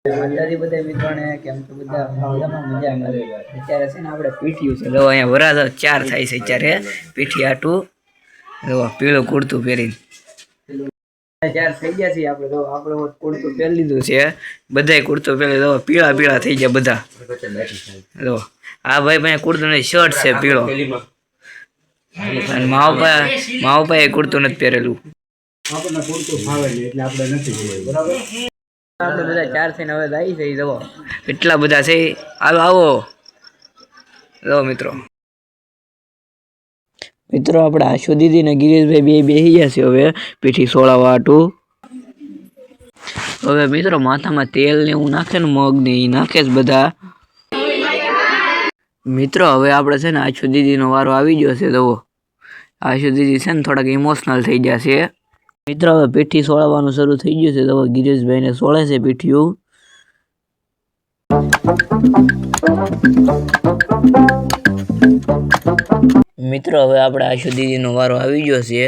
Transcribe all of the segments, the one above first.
માતાજી બધા મિત્રોને કેમ તો બધા મજામાં અત્યારે છે ને આપણે પીઠ્યું છે. જો અહીંયા વરાજા 4 થાય છે અત્યારે પીઠી આટું. જો પીળું કુર્તું પહેરીને 4 થઈ ગયા છે આપણે. તો આપણે કુર્તું પહેરી લીધું છે બધાય. કુર્તું પહેરી દો પીળા થઈ ગયા બધા. જો આ ભાઈ કુર્તું નહીં શર્ટ છે પીળો. અને માવભાઈ કુર્તું નથી પહેરેલું. આપણને કુર્તું ફાવે એટલે આપણે નથી બરાબર. આપણે બધા 4 થઈને હવે આવી જઈ. જવો એટલા બધા છે. આવો જો મિત્રો આપણે આશુ દીદી ને ગિરીશભાઈ બે બેસી ગયા છે હવે પીઠી સોળાવા હાટું. હવે મિત્રો માથામાં તેલ ને એવું નાખે ને મગ ને એ નાખે જ બધા મિત્રો. હવે આપણે છે ને આશુ દીદી નો વારો આવી ગયો છે. જવો આશુ દીદી છે ને થોડાક ઇમોશનલ થઈ ગયા છે મિત્રો. હવે પીઠી સોળવાનું શરૂ થઈ ગયું છે. તો ગિરીશભાઈ ને સોળે છે પીઠિયું. મિત્રો હવે આપણે આશુ દીદી નો વારો આવી ગયો છે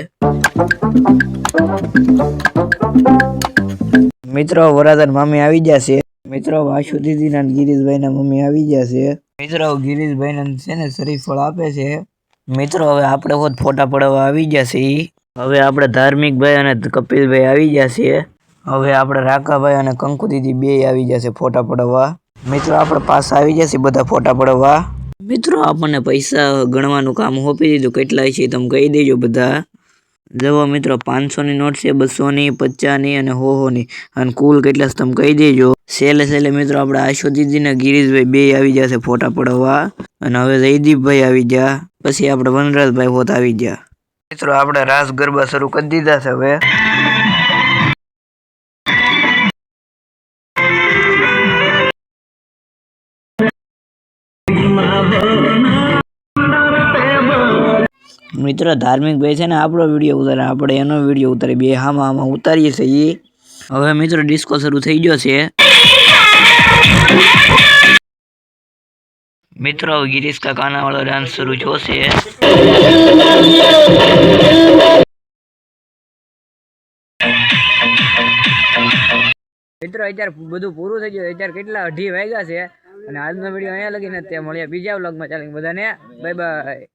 મિત્રો. વરાધન મામી આવી ગયા છે મિત્રો. આશુ દીદી ના ગિરીશભાઈ ના મમ્મી આવી ગયા છે મિત્રો. ગિરીશભાઈ ને છે ને શરીફળ આપે છે મિત્રો. હવે આપણે ફોટા પડવા આવી ગયા છે. હવે આપણે ધાર્મિકભાઈ અને કપિલભાઈ આવી ગયા છે. હવે આપણે રાકાભાઈ અને કંકુ દીદી બે આવી ગયા છે ફોટા પડવા મિત્રો. આપણે પાસ આવી ગયા છે બધા ફોટા પડવા મિત્રો. આપણને પૈસા ગણવાનું કામ સોંપી દીધું. કેટલા છે તમે કહી દેજો બધા. જવો મિત્રો 500 ની નોટ છે, 200 ની, 50 ની અને 100 ની. અને કુલ કેટલા તમે કહી દેજો. છેલ્લે મિત્રો આપણે આશુ દીદી ને ગિરીશભાઈ બે આવી ગયા છે ફોટા પડવા. અને હવે જયદીપભાઈ આવી ગયા. પછી આપણે વનરાજભાઈ હોત આવી ગયા મિત્રો. આપણે રાસ ગરબા શરૂ કરી દીધા છે હવે. મિત્રો ધાર્મિક ભાઈ છે ને આપણો વિડીયો ઉતારે, આપણે એનો વિડીયો ઉતારી, બે હામાં ઉતારીએ છીએ. હવે મિત્રો ડિસ્કો શરૂ થઈ ગયો છે મિત્રો. ગિરીશ કાકાના વાળો ડાન્સ શરૂ જોશે મિત્રો. અત્યારે બધું પૂરું થઈ ગયું. અત્યારે કેટલા 2:30 વાગ્યા છે. અને આજનો વિડીયો અહીંયા લગીને ત્યાં મળ્યા બીજા વ્લોગમાં. ચાલે બધાને બાય બાય.